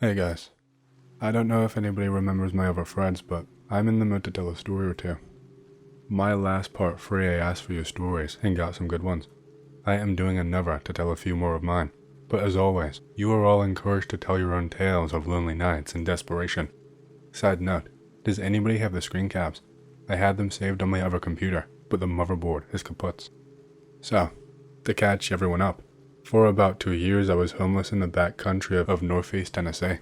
Hey guys, I don't know if anybody remembers my other threads, but I'm in the mood to tell a story or two. My last part 3 I asked for your stories and got some good ones. I am doing another to tell a few more of mine, but as always, you are all encouraged to tell your own tales of lonely nights and desperation. Side note, does anybody have the screen caps? I had them saved on my other computer, but the motherboard is kaput. So, to catch everyone up, for about 2 years I was homeless in the back country of northeast Tennessee.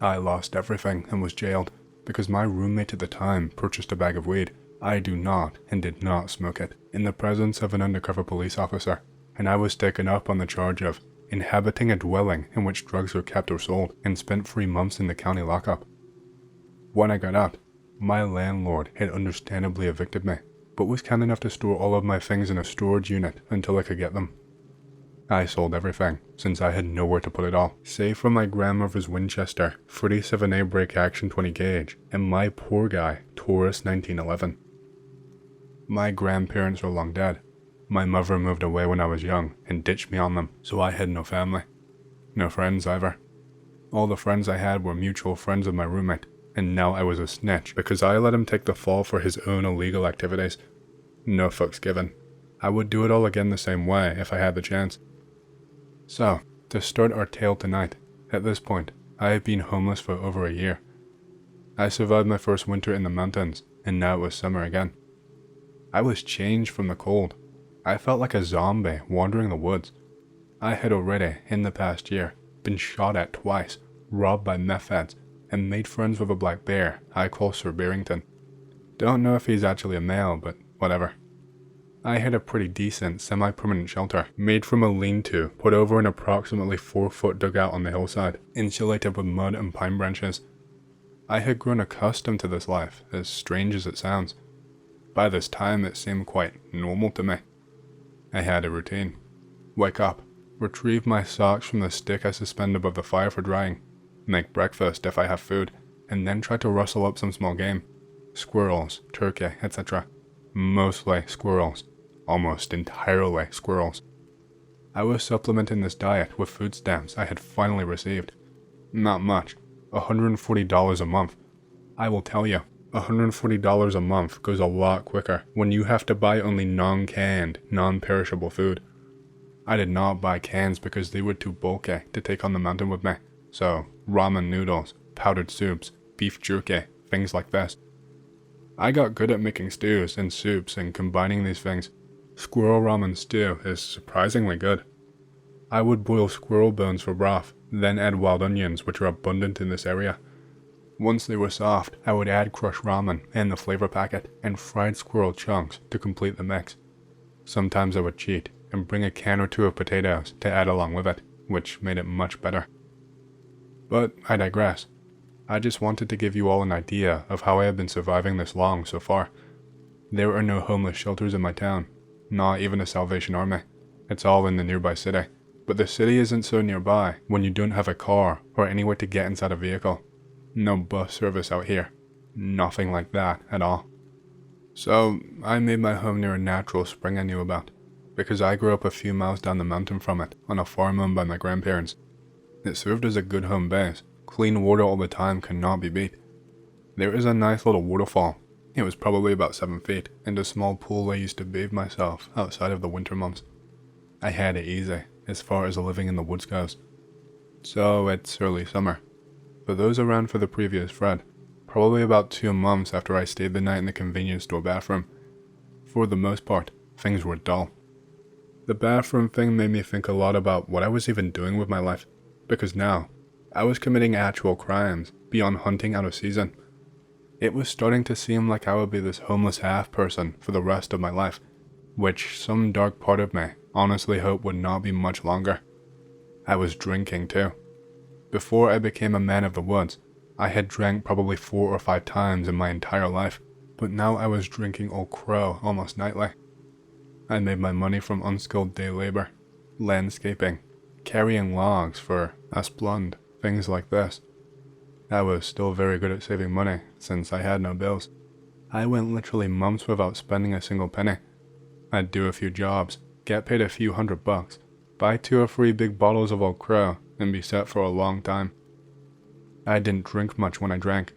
I lost everything and was jailed because my roommate at the time purchased a bag of weed. I do not and did not smoke it in the presence of an undercover police officer, and I was taken up on the charge of inhabiting a dwelling in which drugs were kept or sold, and spent 3 months in the county lockup. When I got out, my landlord had understandably evicted me, but was kind enough to store all of my things in a storage unit until I could get them. I sold everything, since I had nowhere to put it all, save for my grandmother's Winchester 37A break action 20 gauge and my poor guy Taurus 1911. My grandparents were long dead. My mother moved away when I was young and ditched me on them, so I had no family. No friends either. All the friends I had were mutual friends of my roommate, and now I was a snitch because I let him take the fall for his own illegal activities. No fucks given. I would do it all again the same way if I had the chance. So, to start our tale tonight, at this point, I have been homeless for over a year. I survived my first winter in the mountains, and now it was summer again. I was changed from the cold. I felt like a zombie wandering the woods. I had already, in the past year, been shot at twice, robbed by meth heads, and made friends with a black bear I call Sir Barrington. Don't know if he's actually a male, but whatever. I had a pretty decent, semi-permanent shelter, made from a lean-to put over an approximately 4-foot dugout on the hillside, insulated with mud and pine branches. I had grown accustomed to this life, as strange as it sounds. By this time it seemed quite normal to me. I had a routine. Wake up, retrieve my socks from the stick I suspend above the fire for drying, make breakfast if I have food, and then try to rustle up some small game. Squirrels, turkey, etc. Mostly squirrels. Almost entirely squirrels. I was supplementing this diet with food stamps I had finally received. Not much, $140 a month. I will tell you, $140 a month goes a lot quicker when you have to buy only non-canned, non-perishable food. I did not buy cans because they were too bulky to take on the mountain with me, so ramen noodles, powdered soups, beef jerky, things like this. I got good at making stews and soups and combining these things. Squirrel ramen stew is surprisingly good. I would boil squirrel bones for broth, then add wild onions, which are abundant in this area. Once they were soft, I would add crushed ramen and the flavor packet, and fried squirrel chunks to complete the mix. Sometimes I would cheat and bring a can or two of potatoes to add along with it, which made it much better. But I digress. I just wanted to give you all an idea of how I have been surviving this long so far. There are no homeless shelters in my town. Not even a Salvation Army. It's all in the nearby city. But the city isn't so nearby when you don't have a car or anywhere to get inside a vehicle. No bus service out here. Nothing like that at all. So I made my home near a natural spring I knew about, because I grew up a few miles down the mountain from it on a farm owned by my grandparents. It served as a good home base. Clean water all the time cannot be beat. There is a nice little waterfall. It was probably about 7 feet, and a small pool I used to bathe myself outside of the winter months. I had it easy, as far as living in the woods goes. So it's early summer. For those around for the previous thread, probably about 2 months after I stayed the night in the convenience store bathroom. For the most part, things were dull. The bathroom thing made me think a lot about what I was even doing with my life, because now, I was committing actual crimes beyond hunting out of season. It was starting to seem like I would be this homeless half-person for the rest of my life, which some dark part of me honestly hoped would not be much longer. I was drinking too. Before I became a man of the woods, I had drank probably 4 or 5 times in my entire life, but now I was drinking Old Crow almost nightly. I made my money from unskilled day labor, landscaping, carrying logs for Asplund, things like this. I was still very good at saving money, since I had no bills. I went literally months without spending a single penny. I'd do a few jobs, get paid a few $100, buy 2 or 3 big bottles of Old Crow, and be set for a long time. I didn't drink much when I drank.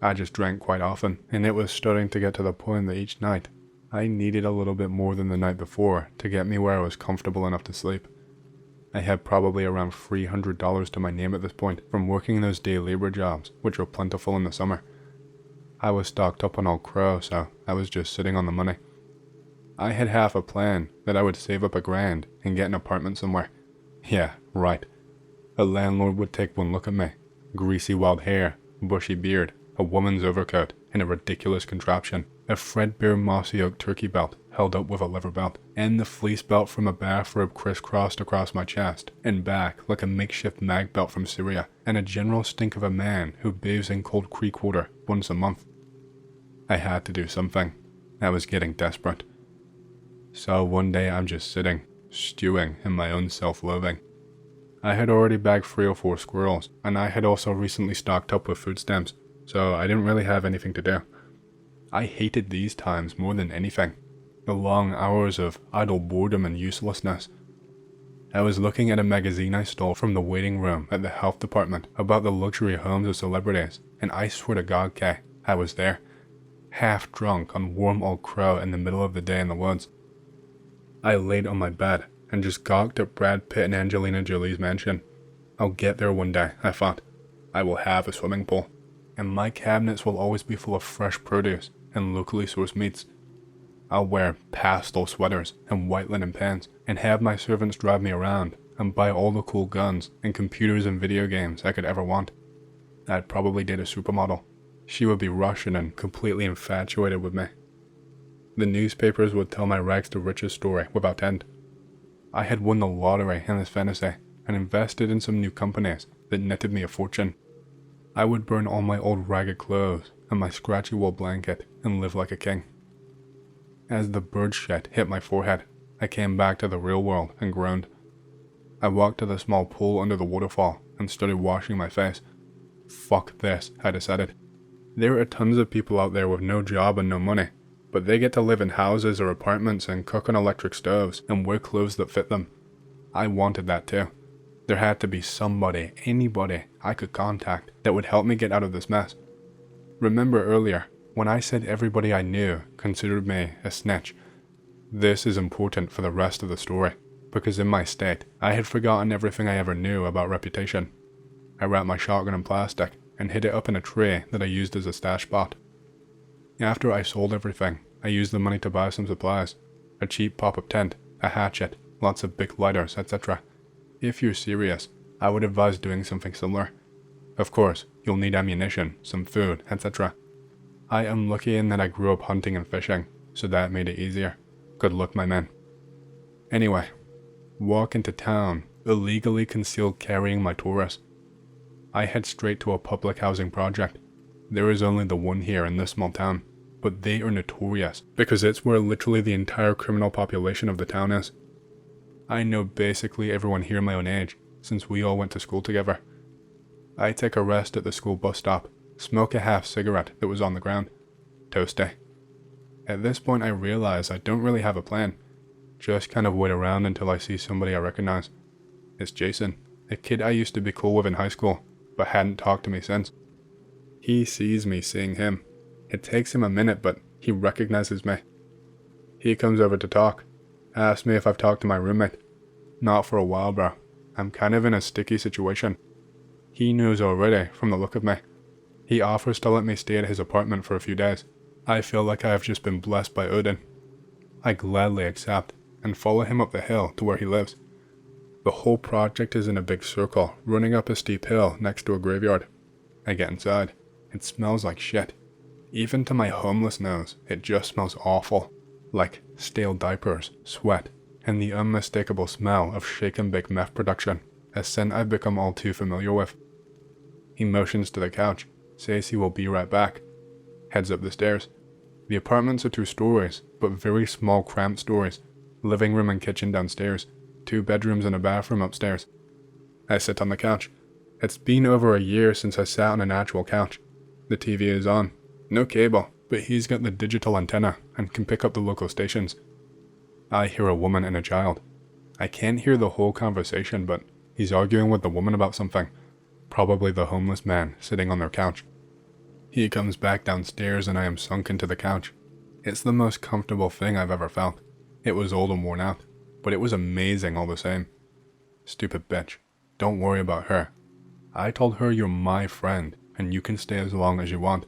I just drank quite often, and it was starting to get to the point that each night, I needed a little bit more than the night before to get me where I was comfortable enough to sleep. I had probably around $300 to my name at this point from working those day labor jobs, which were plentiful in the summer. I was stocked up on Old Crow, so I was just sitting on the money. I had half a plan that I would save up $1,000 and get an apartment somewhere. Yeah, right. A landlord would take one look at me. Greasy wild hair, bushy beard, a woman's overcoat, and a ridiculous contraption. A threadbare mossy oak turkey belt held up with a leather belt, and the fleece belt from a bathrobe crisscrossed across my chest and back like a makeshift mag belt from Syria, and a general stink of a man who bathes in cold creek water once a month. I had to do something. I was getting desperate. So one day I'm just sitting, stewing in my own self-loathing. I had already bagged 3 or 4 squirrels, and I had also recently stocked up with food stamps, so I didn't really have anything to do. I hated these times more than anything. The long hours of idle boredom and uselessness. I was looking at a magazine I stole from the waiting room at the health department about the luxury homes of celebrities, and I swear to God, Kay, I was there. Half drunk on warm Old Crow in the middle of the day in the woods. I laid on my bed and just gawked at Brad Pitt and Angelina Jolie's mansion. I'll get there one day, I thought. I will have a swimming pool, and my cabinets will always be full of fresh produce and locally sourced meats. I'll wear pastel sweaters and white linen pants, and have my servants drive me around and buy all the cool guns and computers and video games I could ever want. I'd probably date a supermodel. She would be Russian and completely infatuated with me. The newspapers would tell my rags to riches story without end. I had won the lottery in this fantasy and invested in some new companies that netted me a fortune. I would burn all my old ragged clothes and my scratchy wool blanket and live like a king. As the bird shit hit my forehead, I came back to the real world and groaned. I walked to the small pool under the waterfall and started washing my face. Fuck this, I decided. There are tons of people out there with no job and no money, but they get to live in houses or apartments and cook on electric stoves and wear clothes that fit them. I wanted that too. There had to be somebody, anybody I could contact that would help me get out of this mess. Remember earlier, when I said everybody I knew considered me a snitch? This is important for the rest of the story, because in my state, I had forgotten everything I ever knew about reputation. I wrapped my shotgun in plastic and hid it up in a tray that I used as a stash spot. After I sold everything, I used the money to buy some supplies, a cheap pop-up tent, a hatchet, lots of big lighters, etc. If you're serious, I would advise doing something similar. Of course, you'll need ammunition, some food, etc. I am lucky in that I grew up hunting and fishing, so that made it easier. Good luck, my men. Anyway, walk into town, illegally concealed carrying my Taurus. I head straight to a public housing project. There is only the one here in this small town, but they are notorious because it's where literally the entire criminal population of the town is. I know basically everyone here my own age, since we all went to school together. I take a rest at the school bus stop, smoke a half cigarette that was on the ground. Toasty. At this point I realize I don't really have a plan. Just kind of wait around until I see somebody I recognize. It's Jason, a kid I used to be cool with in high school, but hadn't talked to me since. He sees me seeing him. It takes him a minute, but he recognizes me. He comes over to talk. Asks me if I've talked to my roommate. Not for a while, bro. I'm kind of in a sticky situation. He knows already from the look of me. He offers to let me stay at his apartment for a few days. I feel like I have just been blessed by Odin. I gladly accept and follow him up the hill to where he lives. The whole project is in a big circle, running up a steep hill next to a graveyard. I get inside. It smells like shit. Even to my homeless nose, it just smells awful. Like stale diapers, sweat, and the unmistakable smell of shake and bake meth production, a scent I've become all too familiar with. He motions to the couch, says he will be right back. Heads up the stairs. The apartments are 2 stories, but very small cramped stories. Living room and kitchen downstairs. 2 bedrooms and a bathroom upstairs. I sit on the couch. It's been over a year since I sat on an actual couch. The TV is on. No cable, but he's got the digital antenna and can pick up the local stations. I hear a woman and a child. I can't hear the whole conversation, but he's arguing with the woman about something. probably the homeless man sitting on their couch. He comes back downstairs and I am sunk into the couch. It's the most comfortable thing I've ever felt. It was old and worn out, but it was amazing all the same. Stupid bitch. Don't worry about her. I told her you're my friend, and you can stay as long as you want.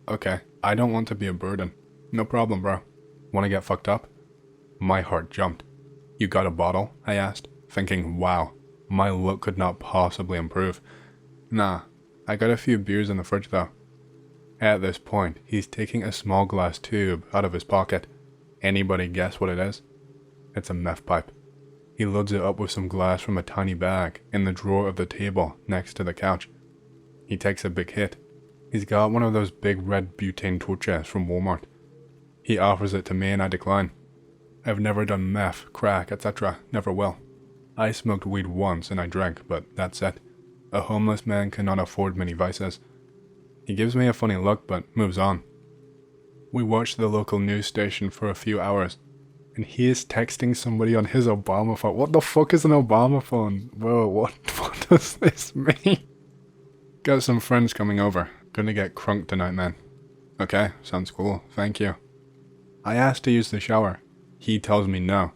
Okay. I don't want to be a burden. No problem, bro. Wanna get fucked up? My heart jumped. You got a bottle? I asked, thinking, wow, my luck could not possibly improve. Nah, I got a few beers in the fridge though. At this point, he's taking a small glass tube out of his pocket. Anybody guess what it is? It's a meth pipe. He loads it up with some glass from a tiny bag in the drawer of the table next to the couch. He takes a big hit. He's got one of those big red butane torches from Walmart. He offers it to me and I decline. I've never done meth, crack, etc. Never will. I smoked weed once and I drank, but that's it. A homeless man cannot afford many vices. He gives me a funny look but moves on. We watch the local news station for a few hours, and he is texting somebody on his Obama phone. What the fuck is an Obama phone? Whoa, what does this mean? Got some friends coming over. Gonna get crunk tonight, man. Okay, sounds cool, thank you. I asked to use the shower. He tells me no.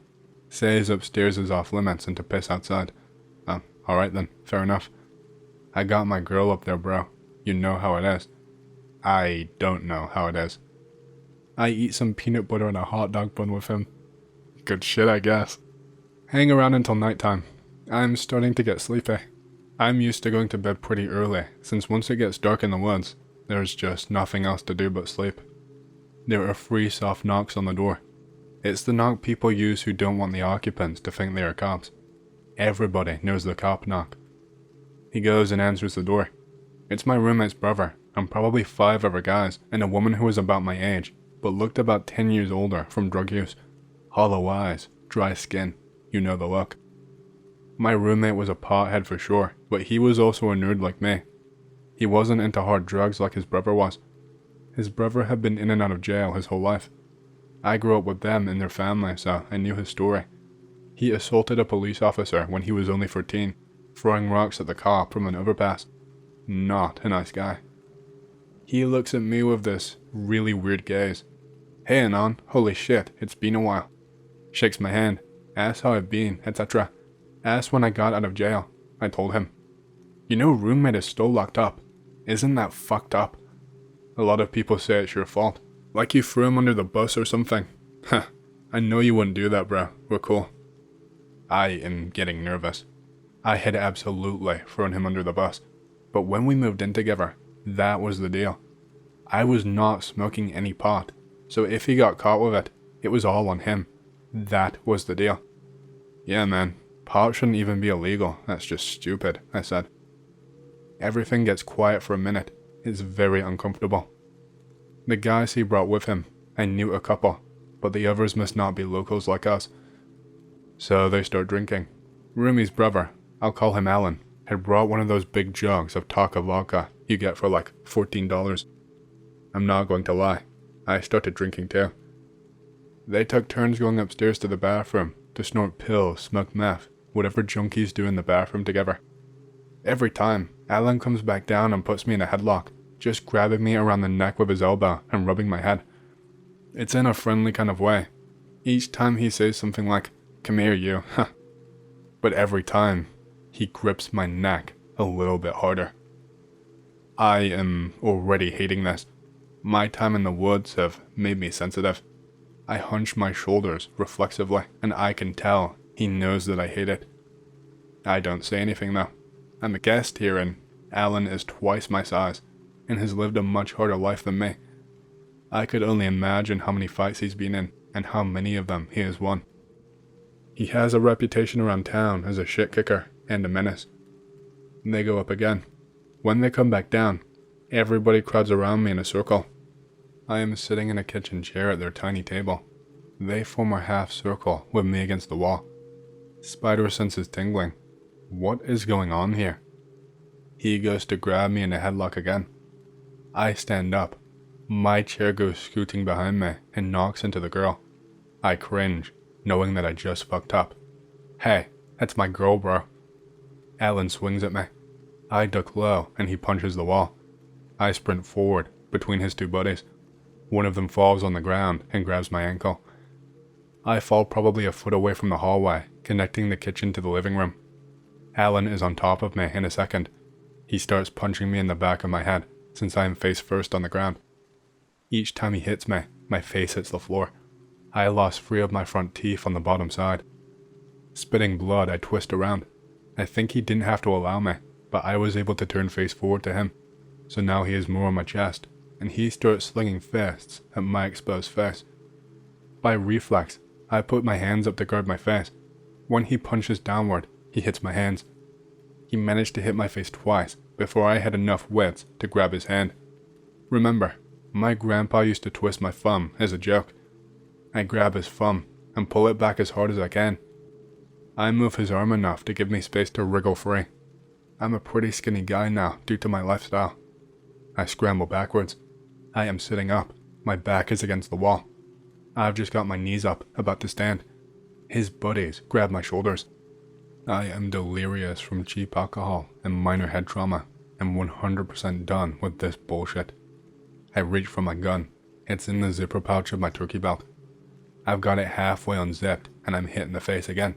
Says upstairs is off limits and to piss outside. Alright then, fair enough. I got my girl up there, bro. You know how it is. I don't know how it is. I eat some peanut butter and a hot dog bun with him. Good shit, I guess. Hang around until nighttime. I'm starting to get sleepy. I'm used to going to bed pretty early, since once it gets dark in the woods, there's just nothing else to do but sleep. There are 3 soft knocks on the door. It's the knock people use who don't want the occupants to think they are cops. Everybody knows the cop knock. He goes and answers the door. It's my roommate's brother, and probably 5 other guys, and a woman who was about my age, but looked about 10 years older from drug use. Hollow eyes, dry skin, you know the look. My roommate was a pothead for sure, but he was also a nerd like me. He wasn't into hard drugs like his brother was. His brother had been in and out of jail his whole life. I grew up with them and their family, so I knew his story. He assaulted a police officer when he was only 13, throwing rocks at the cop from an overpass. Not a nice guy. He looks at me with this really weird gaze. Hey Anon, holy shit, it's been a while. Shakes my hand, asks how I've been, etc. Asks when I got out of jail. I told him. You know roommate is still locked up. Isn't that fucked up? A lot of people say it's your fault. Like you threw him under the bus or something. Huh, I know you wouldn't do that, bro. We're cool. I am getting nervous. I had absolutely thrown him under the bus. But when we moved in together, that was the deal. I was not smoking any pot, so if he got caught with it, it was all on him. That was the deal. Yeah, man. Pot shouldn't even be illegal. That's just stupid, I said. Everything gets quiet for a minute. It's very uncomfortable. The guys he brought with him, I knew a couple, but the others must not be locals like us. So they start drinking. Roomie's brother, I'll call him Alan, had brought one of those big jugs of Taka vodka you get for like $14. I'm not going to lie, I started drinking too. They took turns going upstairs to the bathroom to snort pills, smoke meth, whatever junkies do in the bathroom together. Every time, Alan comes back down and puts me in a headlock, just grabbing me around the neck with his elbow and rubbing my head. It's in a friendly kind of way. Each time he says something like, "Come here, you," but every time, he grips my neck a little bit harder. I am already hating this. My time in the woods have made me sensitive. I hunch my shoulders reflexively, and I can tell he knows that I hate it. I don't say anything though. I'm a guest here and Alan is twice my size, and has lived a much harder life than me. I could only imagine how many fights he's been in, and how many of them he has won. He has a reputation around town as a shit kicker and a menace. They go up again. When they come back down, everybody crowds around me in a circle. I am sitting in a kitchen chair at their tiny table. They form a half circle with me against the wall. Spider sense is tingling. What is going on here? He goes to grab me in a headlock again. I stand up. My chair goes scooting behind me and knocks into the girl. I cringe, knowing that I just fucked up. Hey, that's my girl, bro. Alan swings at me. I duck low and he punches the wall. I sprint forward between his two buddies. One of them falls on the ground and grabs my ankle. I fall probably a foot away from the hallway, connecting the kitchen to the living room. Alan is on top of me in a second. He starts punching me in the back of my head, since I am face first on the ground. Each time he hits me, my face hits the floor. I lost 3 of my front teeth on the bottom side. Spitting blood, I twist around. I think he didn't have to allow me, but I was able to turn face forward to him. So now he is more on my chest, and he starts slinging fists at my exposed face. By reflex, I put my hands up to guard my face. When he punches downward, he hits my hands. He managed to hit my face twice before I had enough wits to grab his hand. Remember, my grandpa used to twist my thumb as a joke. I grab his thumb and pull it back as hard as I can. I move his arm enough to give me space to wriggle free. I'm a pretty skinny guy now due to my lifestyle. I scramble backwards. I am sitting up. My back is against the wall. I've just got my knees up, about to stand. His buddies grab my shoulders. I am delirious from cheap alcohol and minor head trauma, and 100% done with this bullshit. I reach for my gun. It's in the zipper pouch of my turkey belt. I've got it halfway unzipped, and I'm hit in the face again.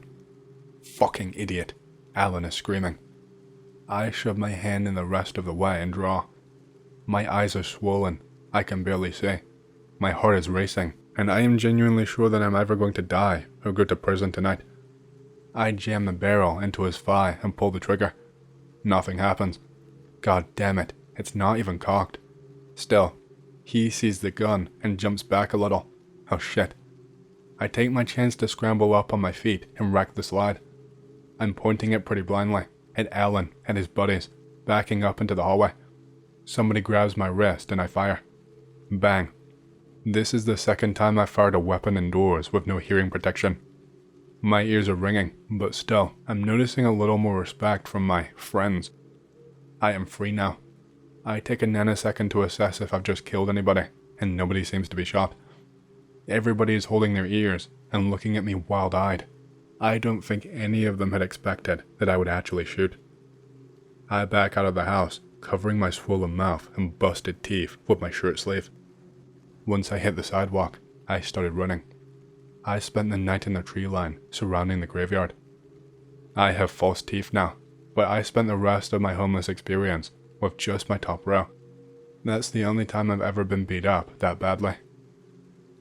Fucking idiot. Alan is screaming. I shove my hand in the rest of the way and draw. My eyes are swollen. I can barely see. My heart is racing, and I am genuinely sure that I'm either going to die or go to prison tonight. I jam the barrel into his thigh and pull the trigger. Nothing happens. God damn it, it's not even cocked. Still, he sees the gun and jumps back a little. Oh shit. I take my chance to scramble up on my feet and wreck the slide. I'm pointing it pretty blindly at Alan and his buddies, backing up into the hallway. Somebody grabs my wrist and I fire. Bang. This is the second time I've fired a weapon indoors with no hearing protection. My ears are ringing, but still, I'm noticing a little more respect from my friends. I am free now. I take a nanosecond to assess if I've just killed anybody, and nobody seems to be shot. Everybody is holding their ears and looking at me wild-eyed. I don't think any of them had expected that I would actually shoot. I back out of the house, covering my swollen mouth and busted teeth with my shirt sleeve. Once I hit the sidewalk, I started running. I spent the night in the tree line surrounding the graveyard. I have false teeth now, but I spent the rest of my homeless experience with just my top row. That's the only time I've ever been beat up that badly.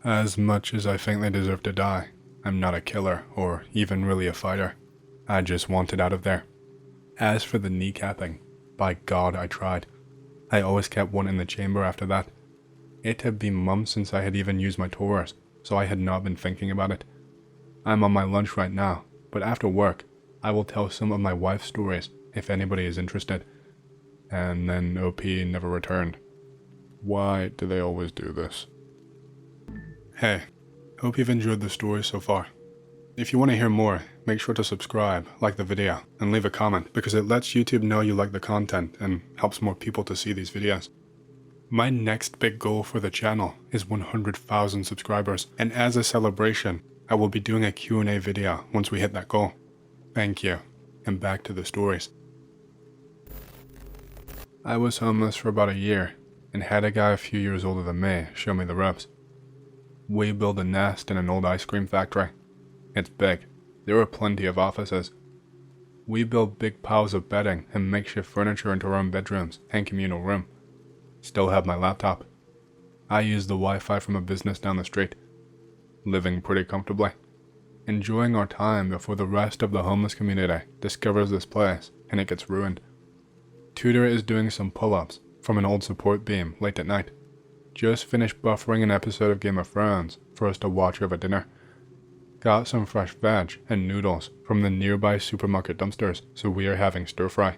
As much as I think they deserve to die, I'm not a killer or even really a fighter. I just wanted out of there. As for the kneecapping, by God I tried. I always kept one in the chamber after that. It had been months since I had even used my Taurus, so I had not been thinking about it. I'm on my lunch right now, but after work, I will tell some of my wife's stories if anybody is interested. And then OP never returned. Why do they always do this? Hey, hope you've enjoyed the story so far. If you want to hear more, make sure to subscribe, like the video, and leave a comment because it lets YouTube know you like the content and helps more people to see these videos. My next big goal for the channel is 100,000 subscribers, and as a celebration, I will be doing a Q&A video once we hit that goal. Thank you, and back to the stories. I was homeless for about a year, and had a guy a few years older than me show me the ropes. We built a nest in an old ice cream factory. It's big. There are plenty of offices. We built big piles of bedding and makeshift furniture into our own bedrooms and communal room. Still have my laptop. I use the Wi-Fi from a business down the street. Living pretty comfortably. Enjoying our time before the rest of the homeless community discovers this place and it gets ruined. Tutor is doing some pull-ups from an old support beam late at night. Just finished buffering an episode of Game of Thrones for us to watch over dinner. Got some fresh veg and noodles from the nearby supermarket dumpsters, so we are having stir-fry.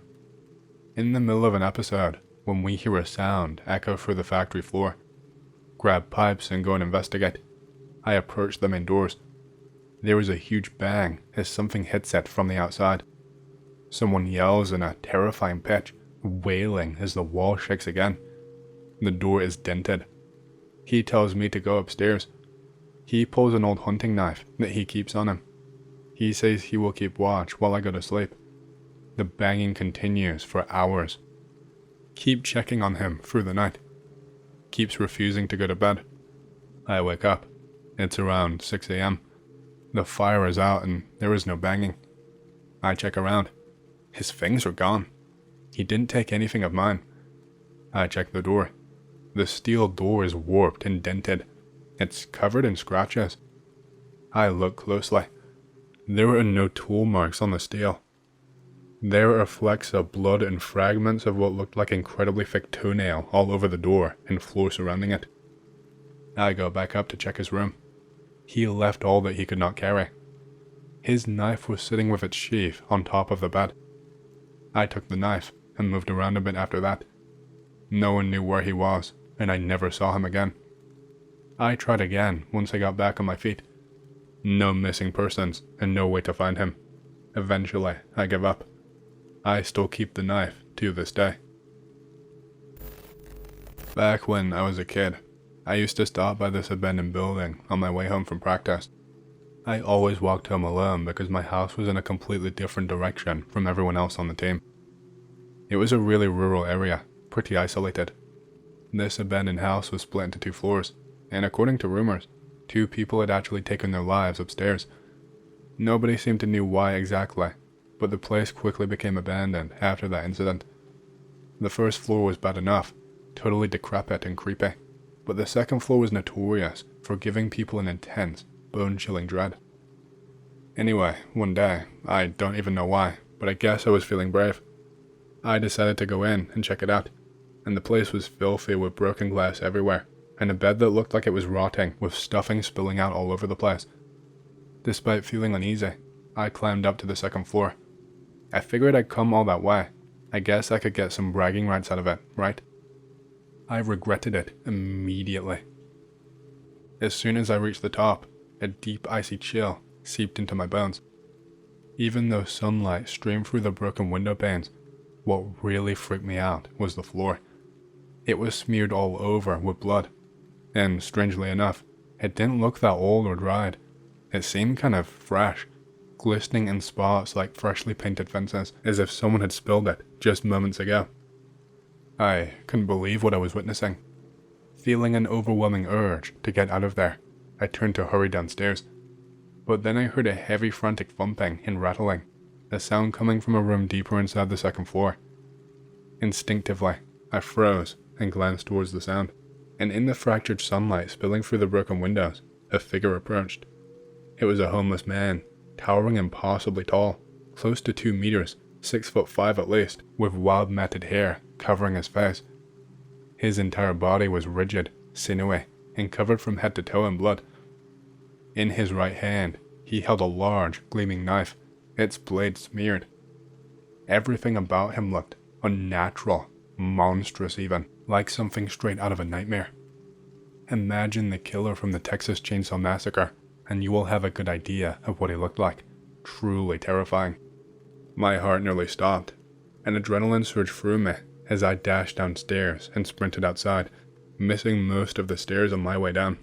In the middle of an episode, when we hear a sound echo through the factory floor. Grab pipes and go and investigate. I approach the main doors. There is a huge bang as something hits it from the outside. Someone yells in a terrifying pitch, wailing as the wall shakes again. The door is dented. He tells me to go upstairs. He pulls an old hunting knife that he keeps on him. He says he will keep watch while I go to sleep. The banging continues for hours. Keep checking on him through the night. Keeps refusing to go to bed. I wake up. It's around 6 a.m. The fire is out and there is no banging. I check around. His things are gone. He didn't take anything of mine. I check the door. The steel door is warped and dented. It's covered in scratches. I look closely. There are no tool marks on the steel. There are flecks of blood and fragments of what looked like incredibly thick toenail all over the door and floor surrounding it. I go back up to check his room. He left all that he could not carry. His knife was sitting with its sheath on top of the bed. I took the knife and moved around a bit after that. No one knew where he was, and I never saw him again. I tried again once I got back on my feet. No missing persons and no way to find him. Eventually, I give up. I still keep the knife to this day. Back when I was a kid, I used to stop by this abandoned building on my way home from practice. I always walked home alone because my house was in a completely different direction from everyone else on the team. It was a really rural area, pretty isolated. This abandoned house was split into 2 floors, and according to rumors, 2 people had actually taken their lives upstairs. Nobody seemed to know why exactly, but the place quickly became abandoned after that incident. The first floor was bad enough, totally decrepit and creepy, but the second floor was notorious for giving people an intense, bone-chilling dread. Anyway, one day, I don't even know why, but I guess I was feeling brave. I decided to go in and check it out, and the place was filthy with broken glass everywhere, and a bed that looked like it was rotting with stuffing spilling out all over the place. Despite feeling uneasy, I climbed up to the second floor. I figured I'd come all that way. I guess I could get some bragging rights out of it, right? I regretted it immediately. As soon as I reached the top, a deep icy chill seeped into my bones. Even though sunlight streamed through the broken window panes, what really freaked me out was the floor. It was smeared all over with blood, and strangely enough, it didn't look that old or dried. It seemed kind of fresh, glistening in spots like freshly painted fences, as if someone had spilled it just moments ago. I couldn't believe what I was witnessing. Feeling an overwhelming urge to get out of there, I turned to hurry downstairs. But then I heard a heavy frantic thumping and rattling, a sound coming from a room deeper inside the second floor. Instinctively, I froze and glanced towards the sound, and in the fractured sunlight spilling through the broken windows, a figure approached. It was a homeless man, towering impossibly tall, close to 2 meters, 6'5" at least, with wild matted hair covering his face. His entire body was rigid, sinewy, and covered from head to toe in blood. In his right hand, he held a large, gleaming knife, its blade smeared. Everything about him looked unnatural, monstrous even, like something straight out of a nightmare. Imagine the killer from the Texas Chainsaw Massacre, and you will have a good idea of what he looked like. Truly terrifying. My heart nearly stopped. An adrenaline surged through me as I dashed downstairs and sprinted outside, missing most of the stairs on my way down.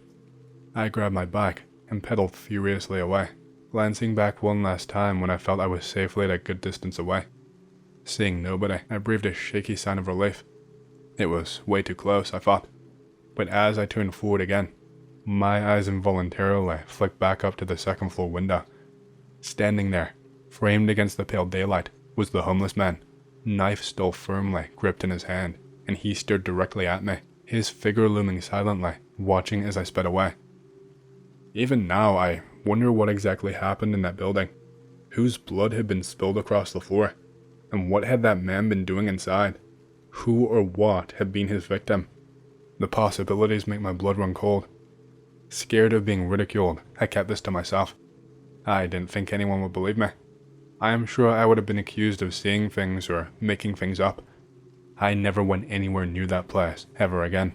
I grabbed my bike and pedaled furiously away, glancing back one last time when I felt I was safely at a good distance away. Seeing nobody, I breathed a shaky sigh of relief. It was way too close, I thought. But as I turned forward again, my eyes involuntarily flicked back up to the second floor window. Standing there, framed against the pale daylight, was the homeless man, knife still firmly gripped in his hand, and he stared directly at me, his figure looming silently, watching as I sped away. Even now, I wonder what exactly happened in that building, whose blood had been spilled across the floor, and what had that man been doing inside? Who or what had been his victim? The possibilities make my blood run cold. Scared of being ridiculed, I kept this to myself. I didn't think anyone would believe me. I am sure I would have been accused of seeing things or making things up. I never went anywhere near that place ever again.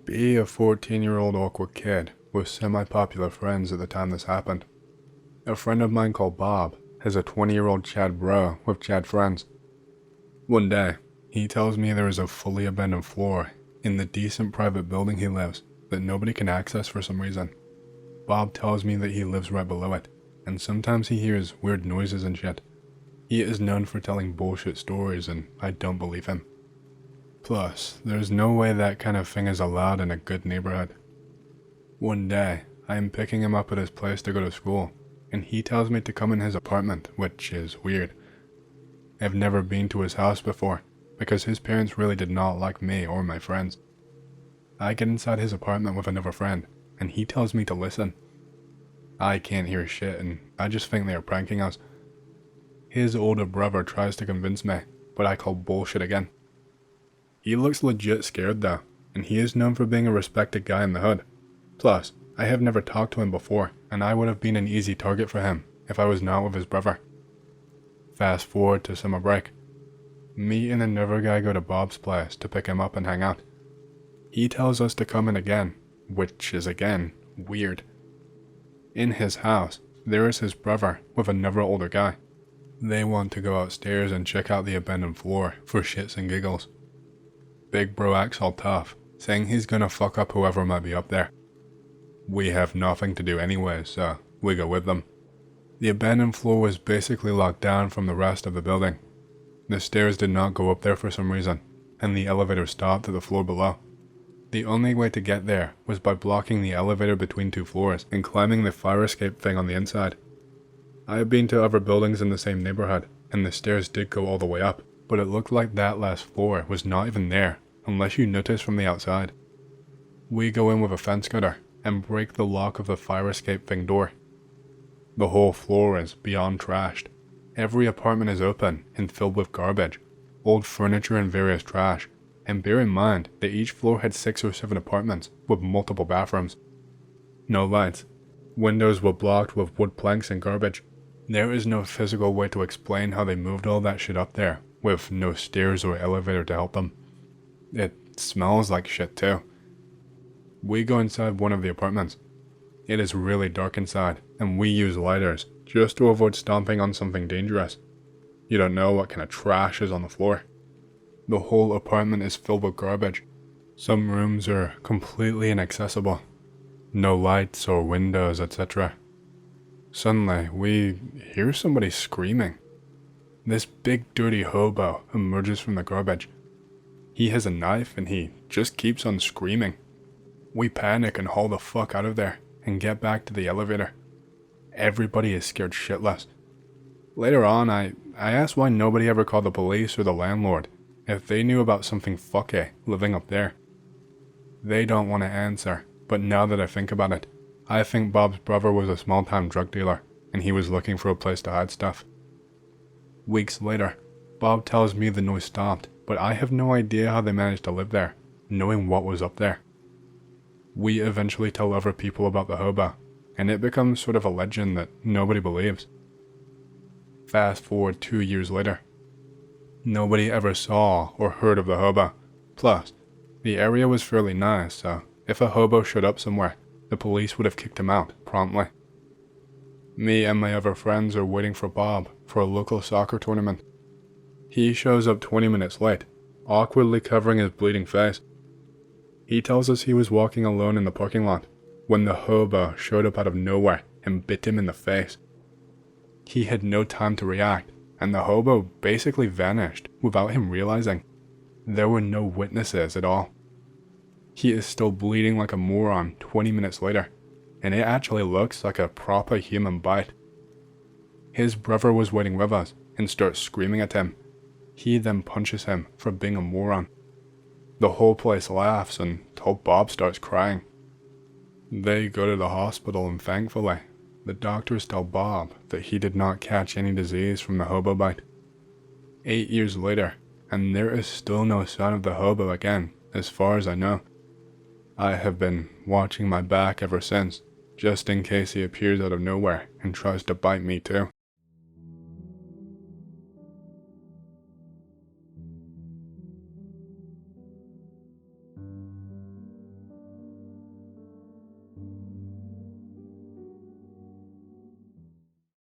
Be a 14-year-old awkward kid with semi-popular friends at the time this happened. A friend of mine called Bob has a 20-year-old Chad bro with Chad friends. One day, he tells me there is a fully abandoned floor in the decent private building he lives that nobody can access for some reason. Bob tells me that he lives right below it, and sometimes he hears weird noises and shit. He is known for telling bullshit stories, and I don't believe him. Plus, there's no way that kind of thing is allowed in a good neighborhood. One day, I am picking him up at his place to go to school, and he tells me to come in his apartment, which is weird. I've never been to his house before, because his parents really did not like me or my friends. I get inside his apartment with another friend, and he tells me to listen. I can't hear shit, and I just think they are pranking us. His older brother tries to convince me, but I call bullshit again. He looks legit scared though, and he is known for being a respected guy in the hood. Plus, I have never talked to him before, and I would have been an easy target for him if I was not with his brother. Fast forward to summer break. Me and another guy go to Bob's place to pick him up and hang out. He tells us to come in again, which is again weird. In his house, there is his brother with another older guy. They want to go upstairs and check out the abandoned floor for shits and giggles. Big bro acts all tough, saying he's gonna fuck up whoever might be up there. We have nothing to do anyway, so we go with them. The abandoned floor was basically locked down from the rest of the building. The stairs did not go up there for some reason, and the elevator stopped at the floor below. The only way to get there was by blocking the elevator between two floors and climbing the fire escape thing on the inside. I have been to other buildings in the same neighborhood, and the stairs did go all the way up, but it looked like that last floor was not even there, unless you notice from the outside. We go in with a fence cutter and break the lock of the fire escape thing door. The whole floor is beyond trashed. Every apartment is open and filled with garbage, old furniture and various trash, and bear in mind that each floor had 6 or 7 apartments with multiple bathrooms. No lights. Windows were blocked with wood planks and garbage. There is no physical way to explain how they moved all that shit up there, with no stairs or elevator to help them. It smells like shit too. We go inside one of the apartments. It is really dark inside, and we use lighters just to avoid stomping on something dangerous. You don't know what kind of trash is on the floor. The whole apartment is filled with garbage. Some rooms are completely inaccessible. No lights or windows, etc. Suddenly, we hear somebody screaming. This big dirty hobo emerges from the garbage. He has a knife and he just keeps on screaming. We panic and haul the fuck out of there and get back to the elevator. Everybody is scared shitless. Later on, I asked why nobody ever called the police or the landlord if they knew about something fucky living up there. They don't want to answer, but now that I think about it, I think Bob's brother was a small-time drug dealer and he was looking for a place to hide stuff. Weeks later, Bob tells me the noise stopped, but I have no idea how they managed to live there, knowing what was up there. We eventually tell other people about the hobo, and it becomes sort of a legend that nobody believes. Fast forward 2 years later. Nobody ever saw or heard of the hobo. Plus, the area was fairly nice, so if a hobo showed up somewhere, the police would have kicked him out promptly. Me and my other friends are waiting for Bob for a local soccer tournament. He shows up 20 minutes late, awkwardly covering his bleeding face. He tells us he was walking alone in the parking lot when the hobo showed up out of nowhere and bit him in the face. He had no time to react, and the hobo basically vanished without him realizing. There were no witnesses at all. He is still bleeding like a moron 20 minutes later, and it actually looks like a proper human bite. His brother was waiting with us and starts screaming at him. He then punches him for being a moron. The whole place laughs until Bob starts crying. They go to the hospital and thankfully, the doctors tell Bob that he did not catch any disease from the hobo bite. 8 years later, and there is still no sign of the hobo again, as far as I know. I have been watching my back ever since, just in case he appears out of nowhere and tries to bite me too.